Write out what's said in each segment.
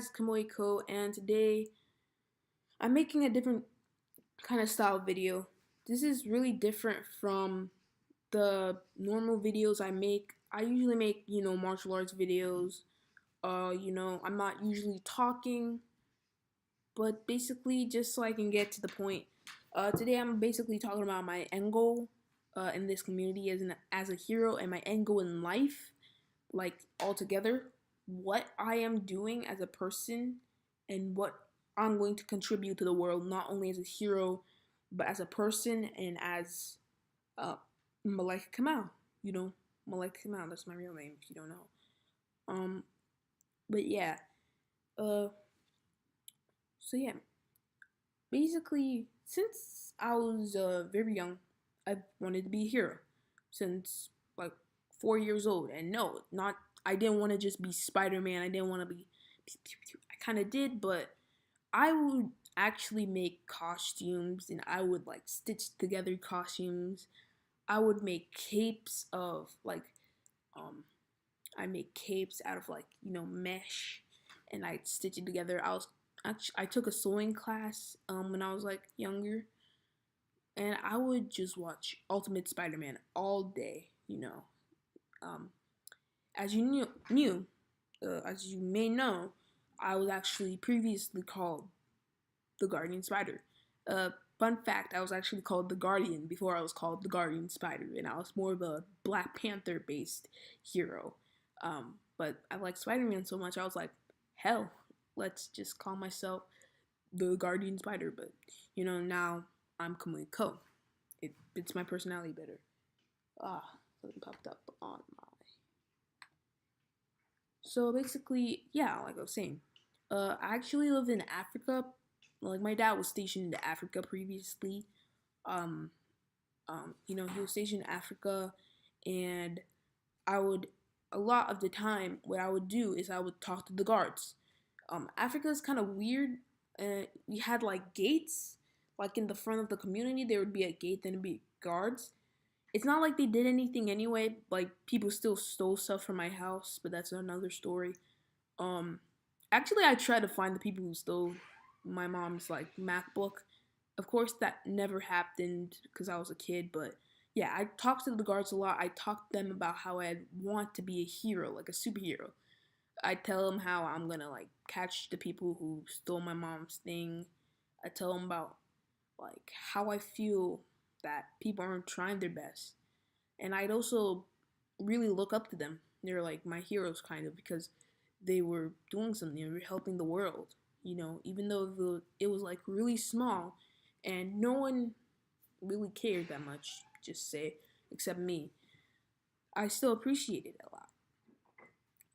guys, Kamoiko, and today I'm making a different kind of style video. This is really different from the normal videos I make. I usually make, martial arts videos. I'm not usually talking, but basically just so I can get to the point. Today I'm basically talking about my end goal in this community as a hero and my end goal in life, like altogether, what I am doing as a person and what I'm going to contribute to the world, not only as a hero, but as a person and as uh, Malika Kamal. You know, Malika Kamal, that's my real name if you don't know. Um, but yeah, uh, so yeah, basically, since I was very young, I wanted to be a hero since like 4 years old. And no, not I didn't want to just be Spider Man. I didn't want to be. I kind of did, but I would actually make costumes and I would like stitch together costumes. I would make capes of like um I make capes out of like mesh, and I'd stitch it together. I took a sewing class when I was like younger, and I would just watch Ultimate Spider-Man all day. Um, as you as you may know, I was actually previously called the Guardian Spider. Fun fact: I was actually called the Guardian before I was called the Guardian Spider, and I was more of a Black Panther based hero. But I like Spider-Man so much, I was like, hell, let's just call myself the Guardian Spider. But now I'm Kamui Ko. It fits my personality better. Something popped up on my. So basically, yeah, like I was saying, I actually lived in Africa. Like my dad was stationed in Africa previously. Um, he was stationed in Africa, and I would a lot of the time what I would do is I would talk to the guards. Africa is kind of weird. We had like gates, like in the front of the community. There would be a gate, then it'd be guards. It's not like they did anything anyway. Like people still stole stuff from my house, but that's another story. Um, Actually, I tried to find the people who stole my mom's like MacBook. Of course, that never happened because I was a kid. But yeah, I talked to the guards a lot. I talked to them about how I want to be a hero, like a superhero. I tell them how I'm gonna like catch the people who stole my mom's thing. I tell them about like how I feel that people aren't trying their best, and I'd also really look up to them. They're like my heroes, kind of, because they were doing something. They were helping the world. Even though it was like really small, and no one really cared that much. Just say, except me. I still appreciate it a lot.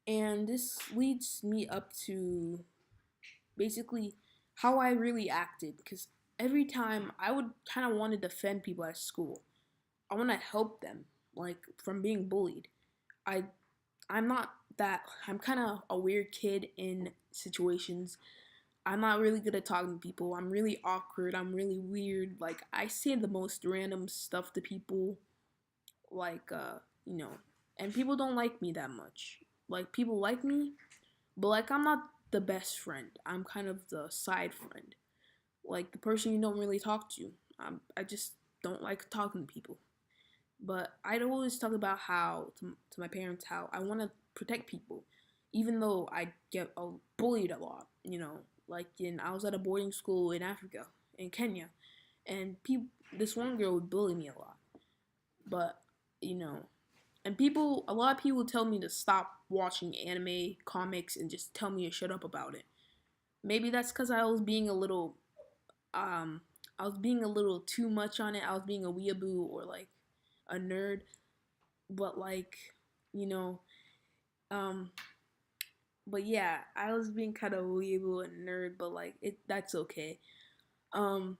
And this leads me up to basically how I really acted, because every time I would kind of want to defend people at school. I want to help them, like from being bullied. I I'm not that. I'm kind of a weird kid in situations. I'm not really good at talking to people. I'm really awkward. I'm really weird. Like I say the most random stuff to people, like and people don't like me that much. Like people like me, but like I'm not the best friend. I'm kind of the side friend, like the person you don't really talk to. I just don't like talking to people. But I'd always talk about how to my parents how I want to protect people, even though I get bullied a lot. Like I was at a boarding school in Africa, in Kenya, and this one girl would bully me a lot. But you know, and a lot of people tell me to stop watching anime, comics, and just tell me to shut up about it. Maybe that's because um, I was being a little too much on it. I was being a weeaboo or like a nerd, but like, you know, um, but yeah, I was being kind of weeaboo and nerd, but like that's okay. Um,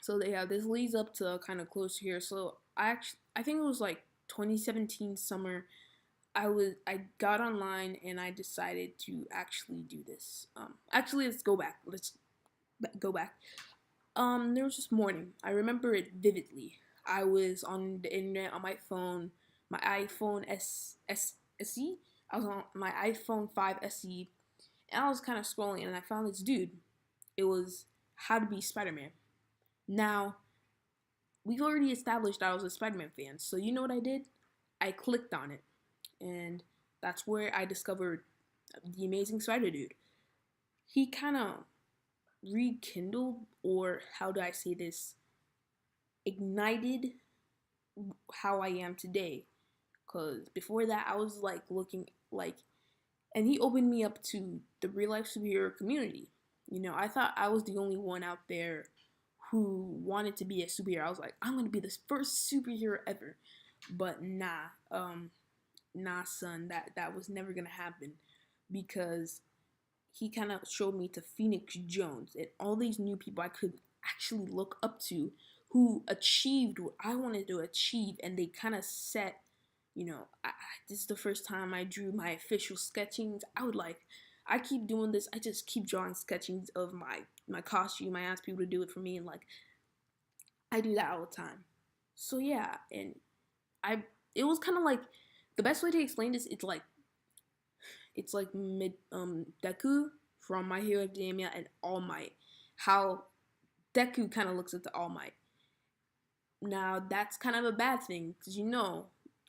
so yeah, this leads up to kind of close here. So I think it was like 2017 summer. I got online and I decided to actually do this. Actually, let's go back. Let's go back. There was this morning. I remember it vividly. I was on the internet on my phone, my iPhone SE. I was on my iPhone 5 SE, And I was kind of scrolling and I found this dude. It was How to Be Spider-Man. Now, we've already established I was a Spider-Man fan, so you know what I did? I clicked on it, and that's where I discovered the Amazing Spider Dude. He kind of rekindled, or how do I say this, ignited how I am today. Because before that, I was like looking like, and he opened me up to the real life superhero community. You know, I thought I was the only one out there who wanted to be a superhero. I was like, I'm gonna be the first superhero ever. But nah, son, that was never gonna happen because he kind of showed me to Phoenix Jones and all these new people I could actually look up to who achieved what I wanted to achieve, and they kind of set, this is the first time I drew my official sketchings. I keep doing this. I just keep drawing sketchings of my costume. I ask people to do it for me, and like I do that all the time. So yeah, and I it was kind of like the best way to explain this. It's like mid Deku from My Hero Academia and All Might. How Deku kind of looks at the All Might. Now that's kind of a bad thing because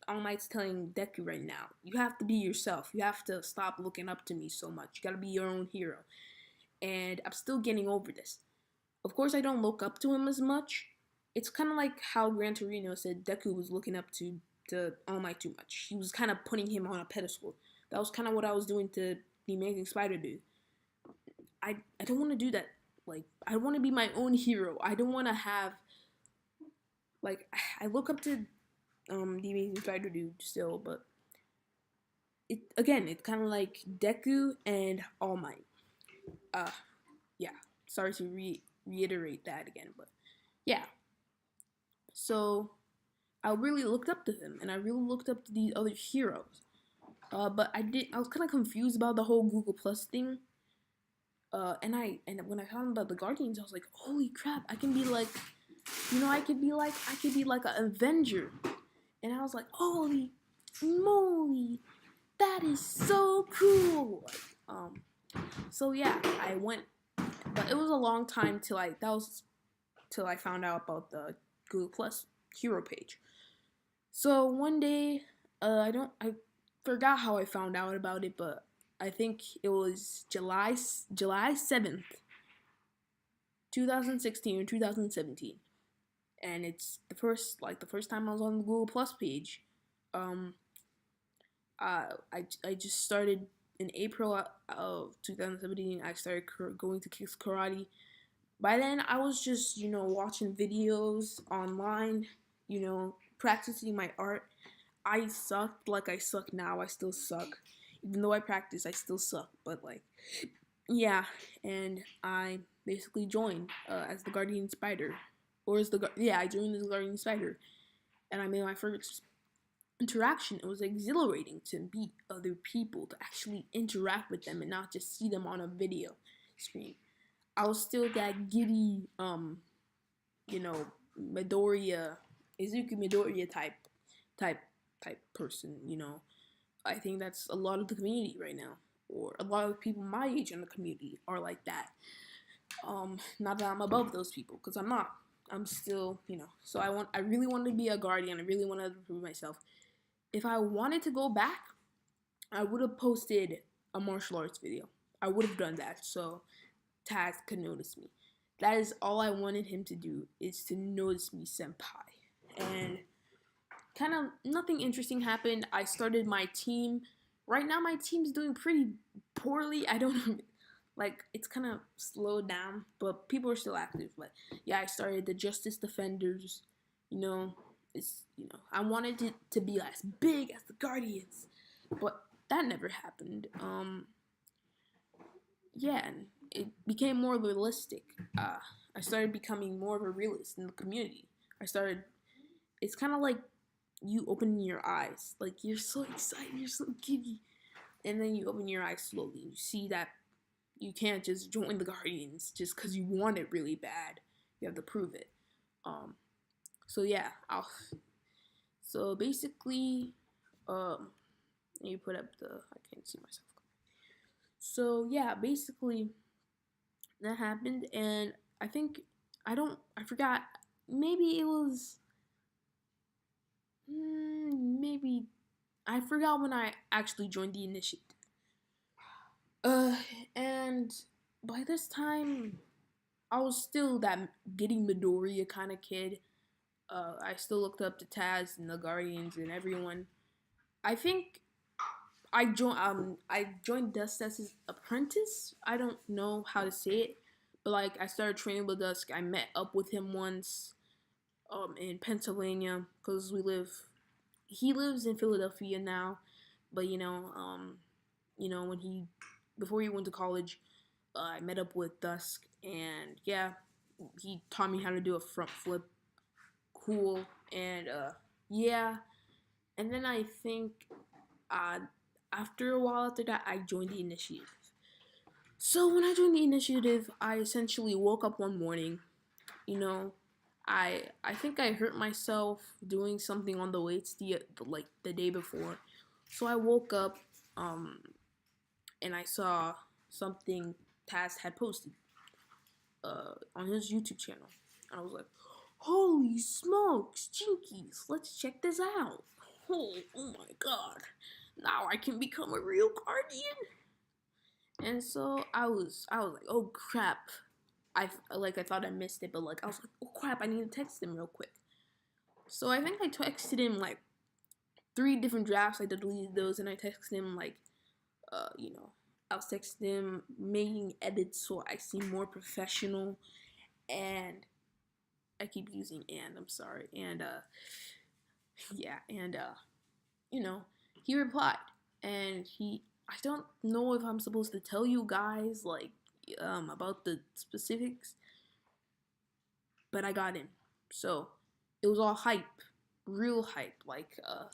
All Might's telling Deku right now, you have to be yourself. You have to stop looking up to me so much. You gotta be your own hero. And I'm still getting over this. Of course, I don't look up to him as much. It's kind of like how Gran Torino said Deku was looking up to All Might too much. He was kind of putting him on a pedestal. That was kind of what I was doing to the Amazing Spider Dude. I don't want to do that. Like, I want to be my own hero. I don't want to have, like, I look up to the Amazing Spider Dude still, but it's kind of like Deku and All Might. Uh, yeah. Sorry to reiterate that again, but yeah. So I really looked up to him, and I really looked up to these other heroes. But I was kind of confused about the whole Google Plus thing. And when I found about the Guardians, I was like, holy crap! I can be like, I could be like an Avenger. And I was like, holy moly, that is so cool. So yeah, I went, but it was a long time till I found out about the Google Plus hero page. So one day, I forgot how I found out about it, but I think it was July 7th, 2016 or 2017, and it's the first time I was on the Google Plus page. Um, I just started in April of 2017. I started going to Kicks Karate. By then, I was just watching videos online, practicing my art. I sucked like I suck now. I still suck. Even though I practice, I still suck. But like, yeah, and I basically joined as the Guardian Spider, or as I joined as the Guardian Spider, and I made my first interaction. It was exhilarating to meet other people, to actually interact with them, and not just see them on a video screen. I was still that giddy, you know, Midoriya, Izuku Midoriya type person. I think that's a lot of the community right now, or a lot of people my age in the community are like that. Not that I'm above those people, because I'm not. I'm still, So I really wanted to be a guardian. I really wanted to prove myself. If I wanted to go back, I would have posted a martial arts video. I would have done that, so Taz could notice me. That is all I wanted him to do, is to notice me, senpai. And kind of nothing interesting happened. I started my team. Right now, my team's doing pretty poorly. I don't like, it's kind of slowed down, but people are still active. But yeah, I started the Justice Defenders. I wanted it to be as big as the Guardians, but that never happened. Yeah, and it became more realistic. I started becoming more of a realist in the community. It's kind of like you opening your eyes. Like, you're so excited, you're so giddy. And then you open your eyes slowly. You see that you can't just join the Guardians just because you want it really bad. You have to prove it. So yeah, so basically, let me put up I can't see myself. So yeah, basically that happened, and I think I forgot. Maybe it was maybe I forgot when I actually joined the initiative. Uh, and by this time, I was still that getting Midoriya kind of kid. I still looked up to Taz and the Guardians and everyone. I think I joined Dusk as his apprentice. I don't know how to say it, but like I started training with Dusk. I met up with him once in Pennsylvania because we live. He lives in Philadelphia now, but when he before he went to college, I met up with Dusk, and yeah, he taught me how to do a front flip, cool, and yeah, and then I think uh, after a while after that, I joined the initiative. So when I joined the initiative, I essentially woke up one morning. You know, I think I hurt myself doing something on the weights the day before. So I woke up, um, and I saw something Taz had posted on his YouTube channel. I was like, holy smokes, Jinkies, let's check this out. Oh my god, now I can become a real guardian. And so I was like, oh crap. I thought I missed it, but like I was like, oh crap, I need to text him real quick. So I think I texted him like 3 different drafts. I deleted those, and I texted him like, uh, you know, I was texting him making edits so I seem more professional, and I keep using and I'm sorry, and yeah, and you know, he replied, and I don't know if I'm supposed to tell you guys like about the specifics, but I got in. So it was all hype, real hype. Like, I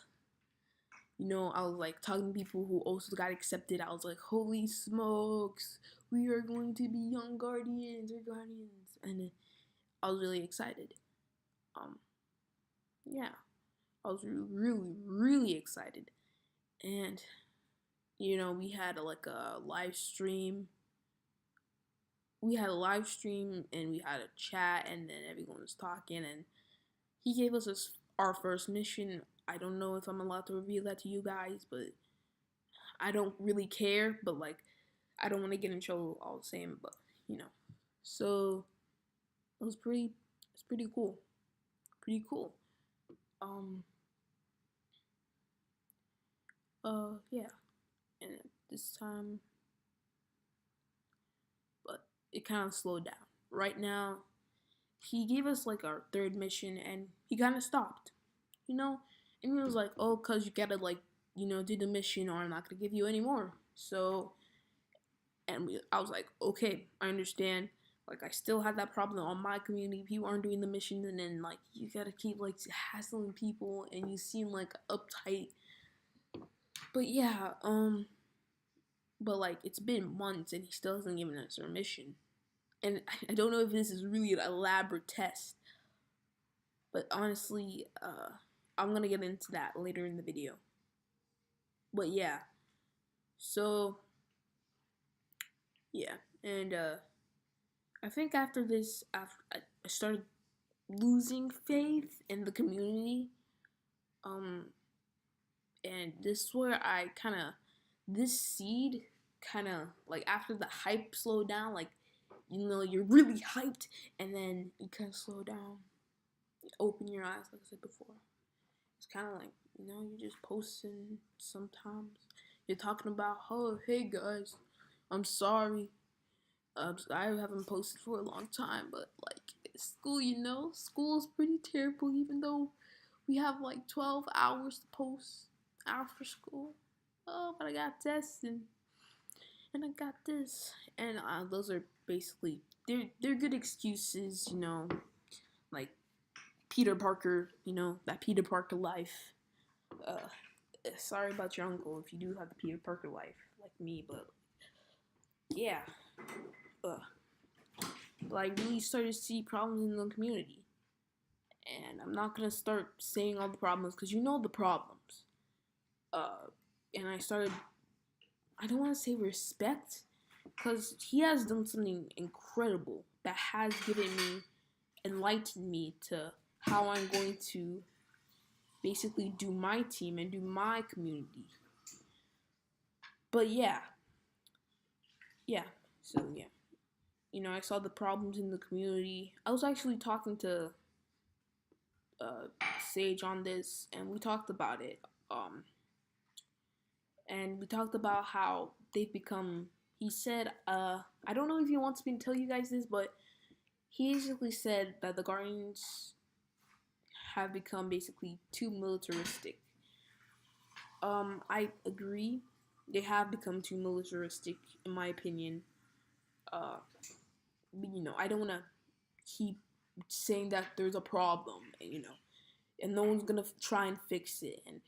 was like talking to people who also got accepted. I was like, holy smokes, we are going to be young guardians or guardians, and I was really excited. Um, yeah, I was really, really excited, and we had like a live stream. We had a live stream and we had a chat, and then everyone was talking, and he gave us our first mission. I don't know if I'm allowed to reveal that to you guys, but I don't really care. But like, I don't want to get in trouble all the same. But so it was it's pretty cool, pretty cool. Um, yeah, and this time, but it kind of slowed down. Right now, he gave us like our third mission, and he kind of stopped, you know, and he was like, "Oh, cause you gotta like, do the mission, or I'm not gonna give you any more." So, I was like, "Okay, I understand." Like, I still had that problem on my community. People aren't doing the mission, and then like you gotta keep like hassling people, and you seem like uptight. But yeah, but like it's been months, and he still hasn't given us our mission. And I don't know if this is really an elaborate test, but honestly, I'm gonna get into that later in the video. But yeah, so yeah, and I think after this, after I started losing faith in the community, um, and this is where I kind of this seed kind of like after the hype slowed down, like you're really hyped, and then you kind of slow down, you open your eyes, like I said before. It's kind of like you're just posting sometimes. You're talking about, oh hey guys, I'm sorry. I haven't posted for a long time, but like school, school is pretty terrible. Even though we have like 12 hours to post after school. Oh, but I got tests and I got this, and those are basically they're good excuses, like Peter Parker, that Peter Parker life. Uh, sorry about your uncle if you do have the Peter Parker life like me, but yeah. Uh, but I really started to see problems in the community. And I'm not gonna start saying all the problems because you know the problems. And I started I don't want to say respect, because he has done something incredible that has enlightened me to how I'm going to basically do my team and do my community. But yeah. So yeah, I saw the problems in the community. I was actually talking to Sage on this, and we talked about it. And we talked about how they've become. He said, I don't know if he wants me to tell you guys this, but he basically said that the Guardians have become basically too militaristic. I agree. They have become too militaristic, in my opinion. Uh, I don't want to keep saying that there's a problem, and no one's gonna try and fix it. And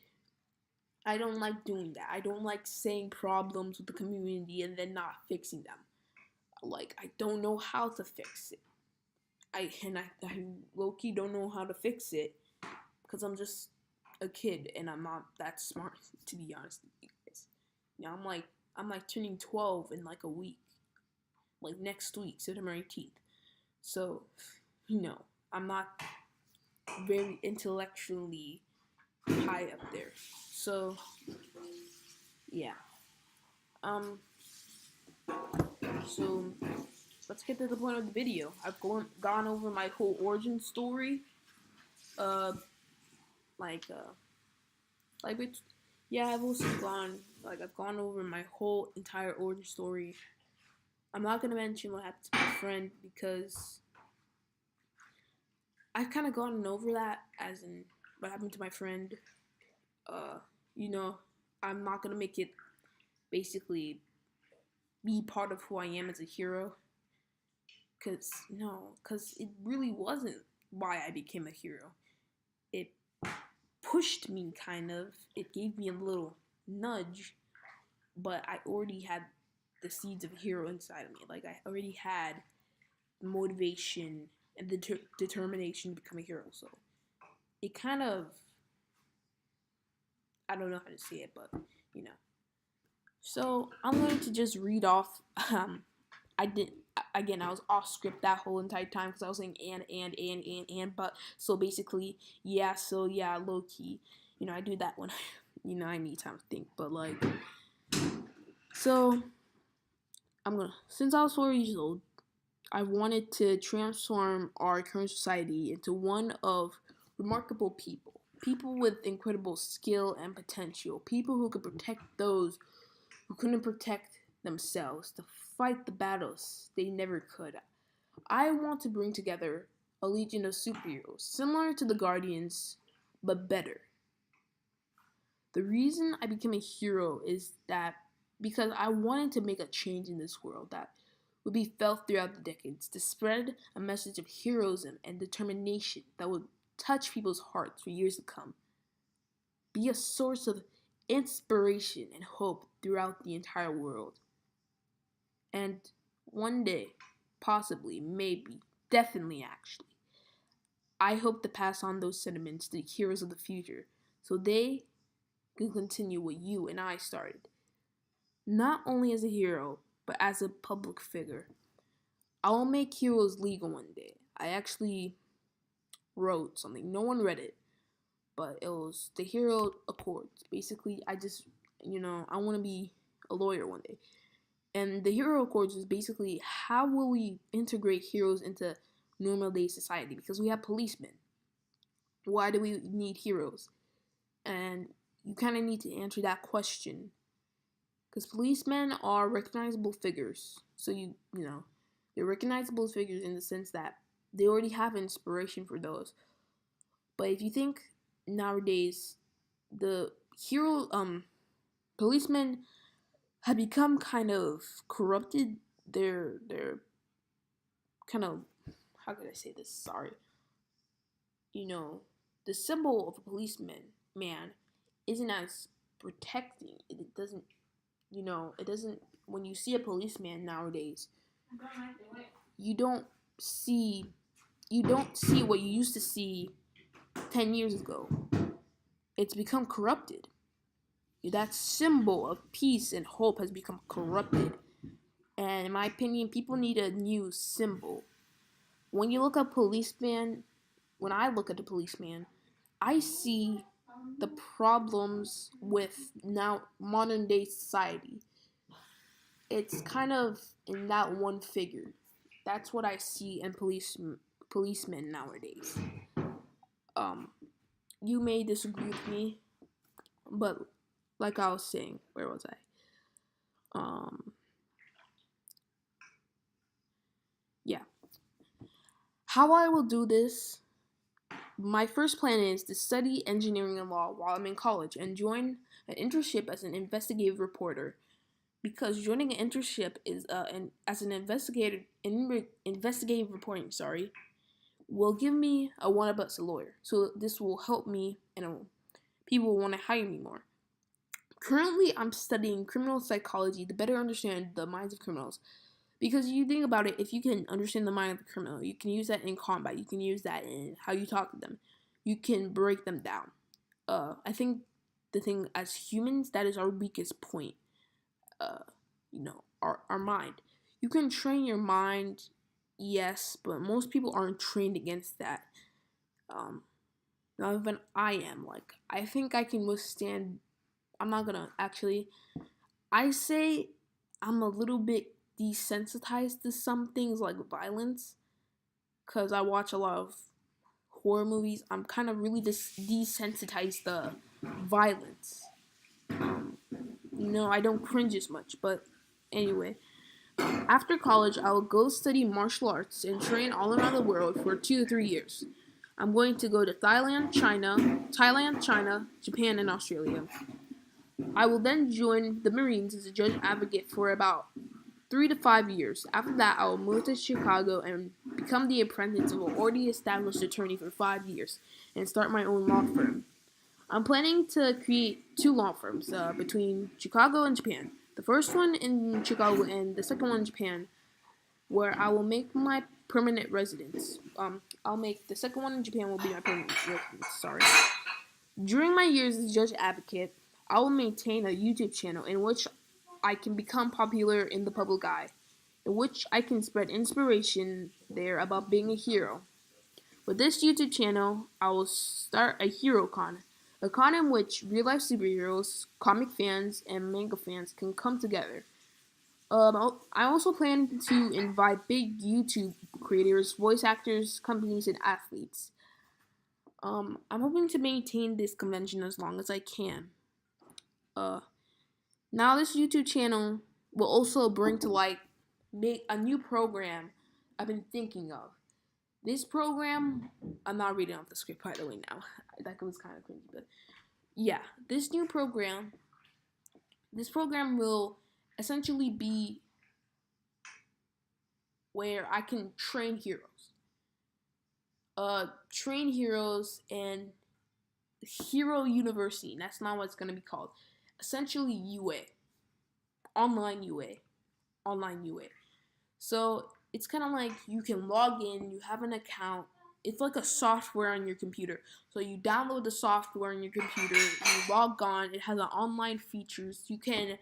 I don't like doing that. I don't like saying problems with the community and then not fixing them. Like, I don't know how to fix it. I low key don't know how to fix it because I'm just a kid and I'm not that smart, to be honest with you guys. I'm like turning 12 in like a week, like next week, September 18th. So, I'm not very intellectually high up there. So, yeah. Um. So let's get to the point of the video. I've gone over my whole origin story. Uh, like it's yeah. I've gone over my whole entire origin story. I'm not gonna mention what happened to my friend because I've kind of gone over that, as in what happened to my friend. Uh, you know, I'm not gonna make it basically be part of who I am as a hero. Cause it really wasn't why I became a hero. It pushed me, kind of. It gave me a little nudge, but I already had the seeds of a hero inside of me. Like, I already had motivation and the determination to become a hero. So it kind of, I don't know how to say it, but So I'm going to just read off. I did again. I was off script that whole entire time because I was saying and. But so basically, yeah. So yeah, low key. I do that when I need time to think. But like, so since I was 4 years old, I wanted to transform our current society into one of remarkable people with incredible skill and potential, people who could protect those who couldn't protect themselves, to fight the battles they never could. I want to bring together a legion of superheroes, similar to the Guardians, but better. The reason I became a hero is that because I wanted to make a change in this world that would be felt throughout the decades, to spread a message of heroism and determination that would touch people's hearts for years to come. Be a source of inspiration and hope throughout the entire world. And one day, possibly, maybe, definitely actually, I hope to pass on those sentiments to the heroes of the future so they can continue what you and I started. Not only as a hero, but as a public figure. I will make heroes legal one day. I actually wrote something. No one read it, but it was the Hero Accords. Basically, I want to be a lawyer one day. And the Hero Accords is basically how will we integrate heroes into normal day society? Because we have policemen. Why do we need heroes? And you kind of need to answer that question. Because policemen are recognizable figures. So they're recognizable figures in the sense that they already have inspiration for those. But if you think nowadays, the policemen have become kind of corrupted. They're kind of, how could I say this? Sorry. The symbol of a policeman man isn't as protecting. It doesn't it doesn't when you see a policeman nowadays, you don't see what you used to see 10 years ago. It's become corrupted. That symbol of peace and hope has become corrupted. And in my opinion, people need a new symbol. When you look at policeman, when I look at the policeman, I see the problems with now modern day society. It's kind of in that one figure. That's what I see in policemen nowadays. Um, you may disagree with me, but like I was saying, where was I? Um, yeah. How I will do this, my first plan is to study engineering and law while I'm in college and join an internship as an investigative reporter. Because joining an internship is as an investigative reporting, will give me a one up as a lawyer. So this will help me, and people will want to hire me more. Currently, I'm studying criminal psychology to better understand the minds of criminals. Because you think about it, if you can understand the mind of the criminal, you can use that in combat. You can use that in how you talk to them. You can break them down. I think the thing as humans, that is our weakest point. Our mind. You can train your mind, yes, but most people aren't trained against that. Um, Not even I am. Like, I think I can withstand. I'm not gonna actually. I say I'm a little bit desensitized to some things like violence because I watch a lot of horror movies. I'm kind of really desensitized to violence. I don't cringe as much, but anyway. After college, I will go study martial arts and train all around the world for 2 to 3 years. I'm going to go to Thailand, China, Japan, and Australia. I will then join the Marines as a judge advocate for about 3 to 5 years. After that, I will move to Chicago and become the apprentice of an already established attorney for 5 years and start my own law firm. I'm planning to create two law firms between Chicago and Japan. The first one in Chicago and the second one in Japan, where I will make my permanent residence. I'll make the second one in Japan will be my permanent residence. Sorry. During my years as judge advocate, I will maintain a YouTube channel in which I can become popular in the public eye, in which I can spread inspiration there about being a hero. With this YouTube channel, I will start a hero con, a con in which real life superheroes, comic fans, and manga fans can come together. I also plan to invite big YouTube creators, voice actors, companies, and athletes. I'm hoping to maintain this convention as long as I can. Uh, Now this YouTube channel will also bring to light make a new program I've been thinking of. This program, I'm not reading off the script by the way now. That was kind of cringy, but yeah, this program will essentially be where I can train heroes. Train heroes and Hero University. That's not what it's gonna be called. Essentially UA, online UA, online UA. So it's kind of like you can log in, you have an account. It's like a software on your computer. So you download the software on your computer, you log on. It has an online features. You can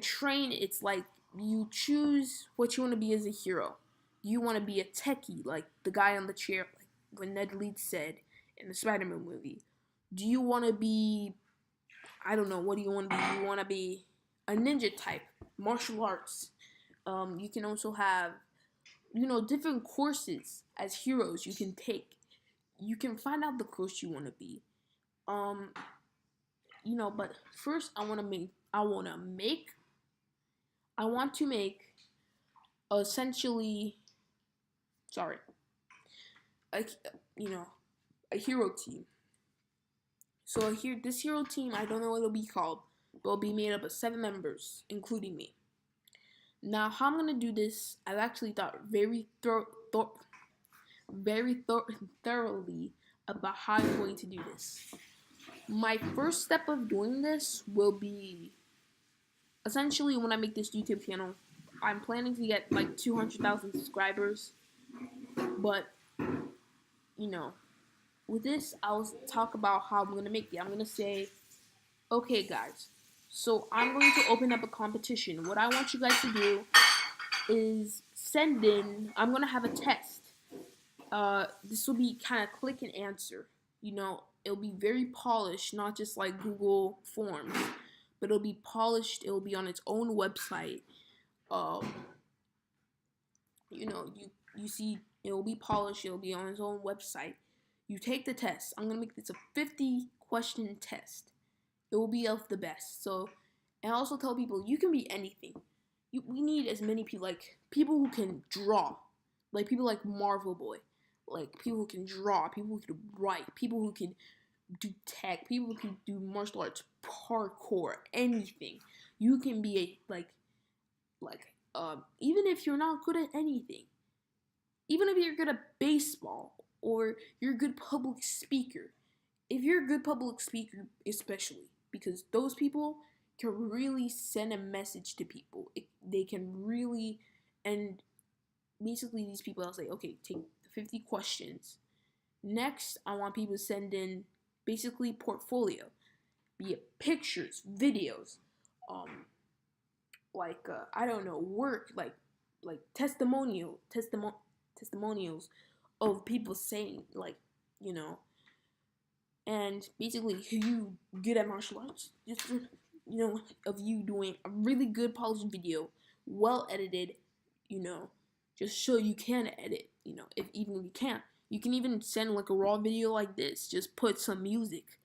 train. It's like you choose what you want to be as a hero. Do you want to be a techie like the guy on the chair, like when Ned Leeds said in the Spider-Man movie? Do you want to be, I don't know, what do you want to be? You want to be a ninja type, martial arts. You can also have, different courses as heroes you can take. You can find out the course you want to be. Um, but first I want to make essentially, sorry, a, you know, a hero team. So here, this hero team, I don't know what it'll be called, but it'll be made up of 7 members, including me. Now, how I'm gonna do this, I've actually thought thoroughly about how I'm going to do this. My first step of doing this will be essentially when I make this YouTube channel. I'm planning to get like 200,000 subscribers, but with this, I'll talk about how I'm gonna make it. I'm gonna say Okay, guys. So I'm going to open up a competition. What I want you guys to do is send in. I'm gonna have a test. This will be kind of click and answer. It'll be very polished, not just like Google Forms, but it'll be polished. It'll be on its own website. Um, you see, it'll be polished. It'll be on its own website. You take the test. I'm gonna make this a 50-question test. It will be of the best. So, and I also tell people you can be anything. We need as many people, like people who can draw, like people like Marvel Boy, like people who can draw, people who can write, people who can do tech, people who can do martial arts, parkour, anything. You can be even if you're not good at anything, even if you're good at baseball or you're a good public speaker, if you're a good public speaker, especially because those people can really send a message to people. They can really, and basically these people, I'll say, okay, take the 50 questions. Next, I want people to send in basically portfolio, be it pictures, videos, I don't know, work, like testimonials of people saying you know and basically you good at martial arts, just of you doing a really good polished video, well edited, you know just show you can edit, if even if you can't, you can even send like a raw video like this, just put some music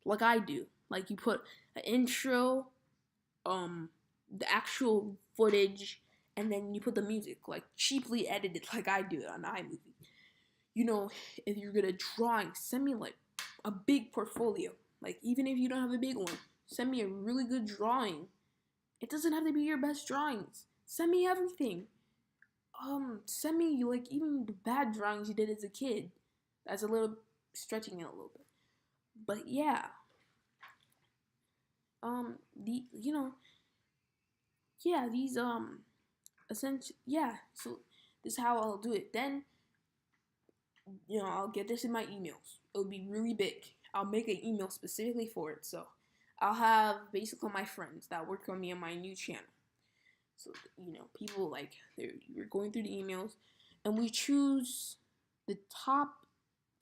like I do, like you put an intro, the actual footage, and then you put the music like cheaply edited like I do it on iMovie. If you're good at drawing, send me like a big portfolio. Like even if you don't have a big one, send me a really good drawing. It doesn't have to be your best drawings. Send me everything. Send me like even the bad drawings you did as a kid. That's a little stretching it a little bit. But yeah. The yeah, these essentially, yeah, so this is how I'll do it. Then I'll get this in my emails. It'll be really big. I'll make an email specifically for it. So I'll have basically my friends that work on me on my new channel. So people like we're going through the emails, and we choose the top.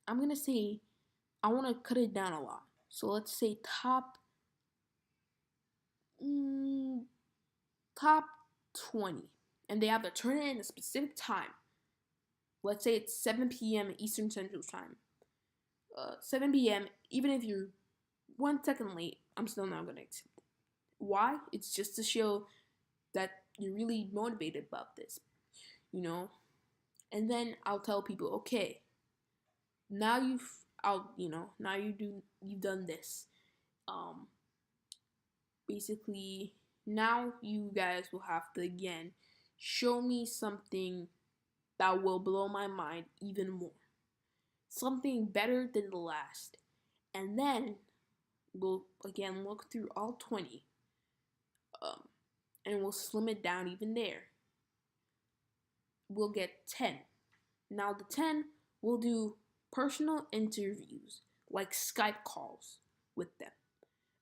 I'm gonna say I want to cut it down a lot. So let's say mm, top 20, and they have to turn it in a specific time. Let's say it's 7 p.m. Eastern Central Time. 7 p.m. Even if you're 1 second late, I'm still not gonna accept it. Why? It's just to show that you're really motivated about this, you know. And then I'll tell people, okay, now you've done this. Um, Basically, now you guys will have to again show me something that will blow my mind even more, something better than the last, and then we'll again look through all 20, um, and we'll slim it down even there. We'll get 10. Now the 10, we'll do personal interviews, like Skype calls with them.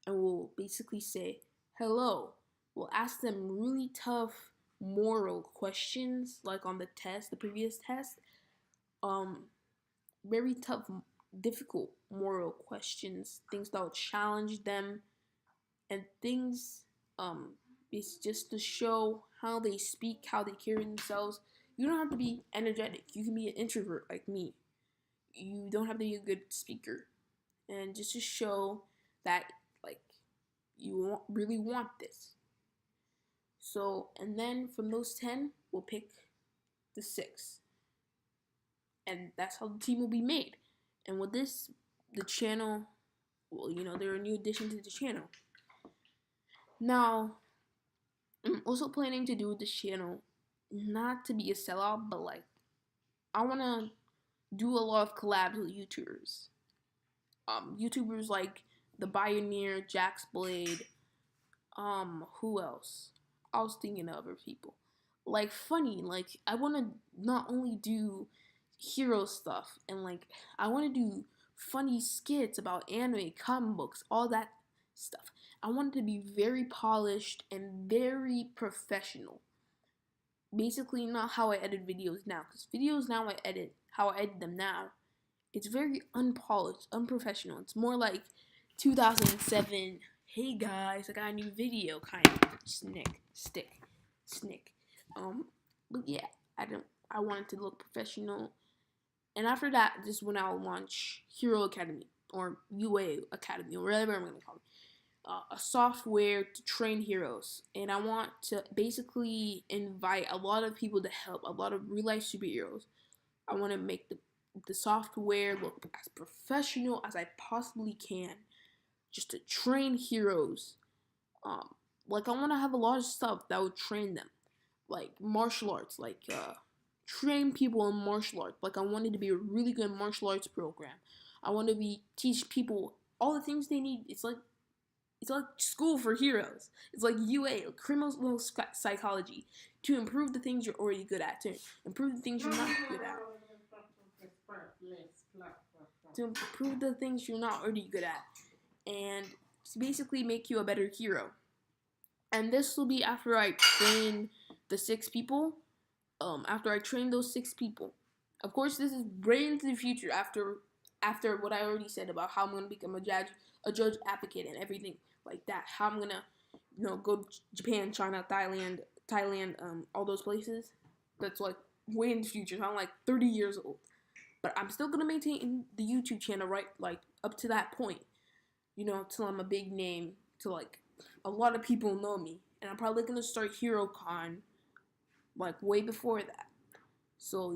And we'll basically say, hello. We'll ask them really tough moral questions, like on the test, the previous test. Um, Very tough, difficult moral questions, things that will challenge them, and things, it's just to show how they speak, how they carry themselves. You don't have to be energetic. You can be an introvert like me. You don't have to be a good speaker. And just to show that, like, really want this. So, and then from those 10, we'll pick the 6. And that's how the team will be made. And with this, the channel, well, there are new additions to the channel. Now, I'm also planning to do this channel not to be a sellout, but like, I want to do a lot of collabs with YouTubers. YouTubers like The Pioneer, Jax Blade, who else? I was thinking of other people. Like funny, like I wanna not only do hero stuff and like I wanna do funny skits about anime, comic books, all that stuff. I want it to be very polished and very professional. Basically, not how I edit videos now, because videos now how I edit them now, it's very unpolished, unprofessional. It's more like 2007, hey guys, I got a new video kind of snick. But yeah, I want it to look professional. And after that, this is when I'll launch Hero Academy or UA Academy or whatever I'm gonna call it. A software to train heroes, and I want to basically invite a lot of people to help, a lot of real life superheroes. I want to make the software look as professional as I possibly can, just to train heroes. Like I want to have a lot of stuff that would train them, like martial arts, like train people in martial arts. Like I wanted to be a really good martial arts program. I want to teach people all the things they need. It's like school for heroes. It's like UA, criminal psychology, to improve the things you're already good at, to improve the things you're not good at, to improve the things you're not already good at, and to basically make you a better hero. And this will be after I train the 6 people. After I train those 6 people. Of course, this is way into the future after what I already said about how I'm gonna become a judge advocate and everything like that. How I'm gonna, go to Japan, China, Thailand, all those places. That's like way in the future. So I'm like 30 years old, but I'm still gonna maintain the YouTube channel, right? Like up to that point, till I'm a big name, till like a lot of people know me, and I'm probably gonna start HeroCon like way before that. So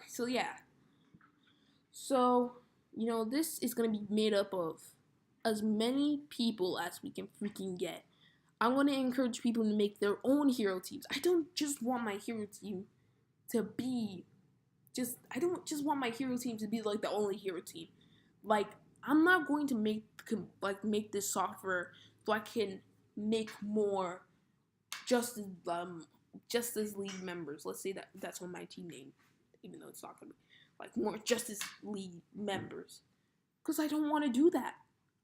so yeah. So this is gonna be made up of as many people as we can freaking get. I want to encourage people to make their own hero teams. I don't just want my hero team to be I don't just want my hero team to be like the only hero team. Like I'm not going to make this software so I can make more Justice League members. Let's say that's what my team name, even though it's not gonna be like more Justice League members. Because I don't want to do that.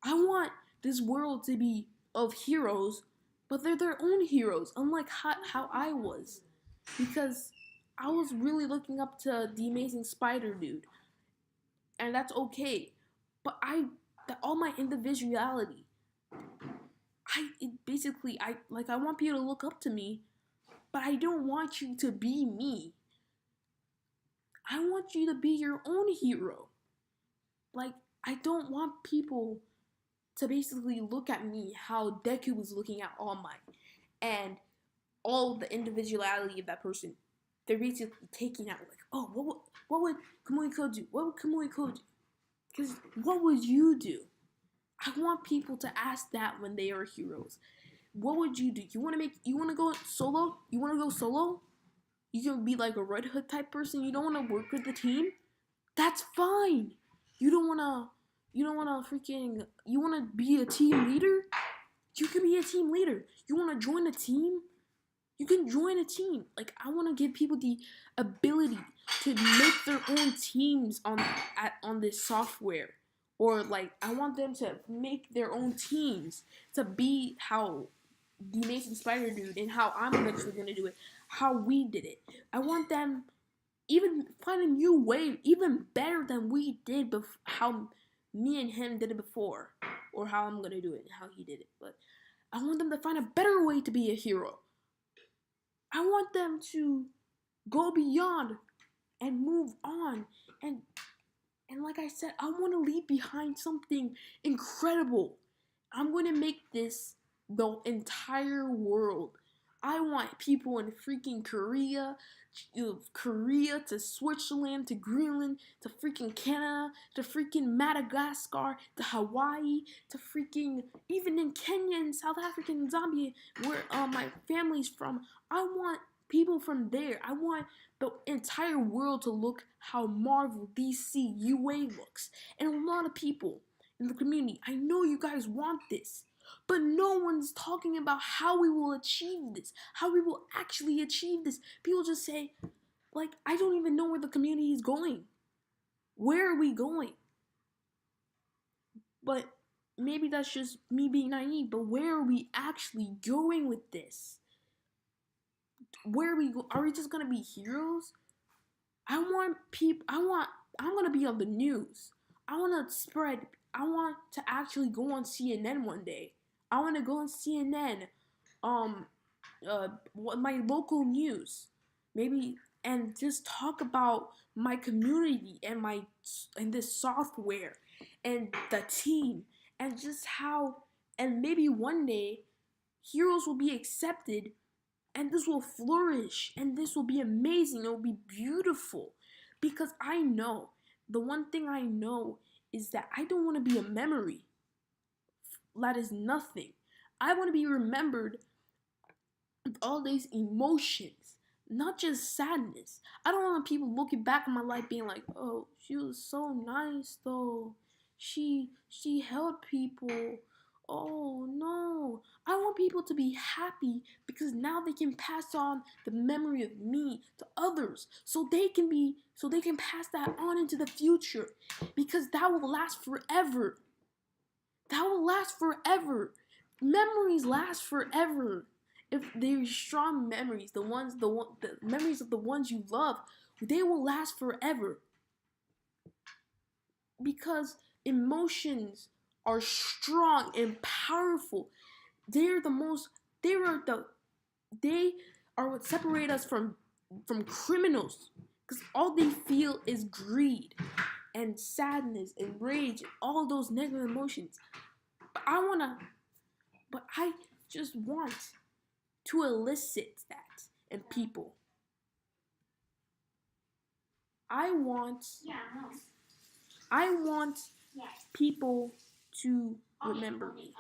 I want this world to be of heroes, but they're their own heroes, unlike how I was. Because I was really looking up to the Amazing Spider Dude, and that's okay. But all my individuality, I want people to look up to me, but I don't want you to be me. I want you to be your own hero. Like, I don't want people to basically look at me how Deku was looking at All Might and all the individuality of that person. They're basically taking out like, oh, what would Kamui do? What would Kamui do? Because what would you do? I want people to ask that when they are heroes. What would you do? You want to go solo? You want to go solo? You can be like a Red Hood type person. You don't want to work with the team? That's fine. You want to be a team leader? You can be a team leader. You want to join a team? You can join a team. Like, I want to give people the ability to make their own teams on this software. Or, like, I want them to make their own teams to be how the Amazing Spider Dude and how I'm eventually going to do it, how we did it. I want them even find a new way, even better than we did, how me and him did it before. Or how I'm going to do it, how he did it. But I want them to find a better way to be a hero. I want them to go beyond and move on. And like I said, I want to leave behind something incredible. I'm going to make this the entire world. I want people in freaking Korea to Switzerland, to Greenland, to freaking Canada, to freaking Madagascar, to Hawaii, to freaking even in Kenya and South Africa and Zambia, where my family's from. I want people from there. I want the entire world to look how Marvel, DC, UA looks. And a lot of people in the community, I know you guys want this. But no one's talking about how we will achieve this, how we will actually achieve this. People just say, like, I don't even know where the community is going. Where are we going? But maybe that's just me being naive, but where are we actually going with this? Where are we go? Are we just gonna be heroes? I want people. I'm gonna be on the news. I want to spread. I want to actually go on CNN one day. I want to go on CNN. Um, my local news, maybe, and just talk about my community and this software and the team and just how, and maybe one day heroes will be accepted and this will flourish and this will be amazing. It will be beautiful because I know, the one thing I know is that I don't want to be a memory that is nothing. I want to be remembered with all these emotions, not just sadness. I don't want people looking back on my life being like, "Oh, she was so nice though. She helped people." Oh no. I want people to be happy because now they can pass on the memory of me to others so they can pass that on into the future because that will last forever. That will last forever. Memories last forever. If they're strong memories, the memories of the ones you love, they will last forever. Because emotions are strong and powerful. They're the most they are the they are what separate us from criminals. Because all they feel is greed and sadness and rage and all those negative emotions. But I just want to elicit that in people. I want I want people to remember me.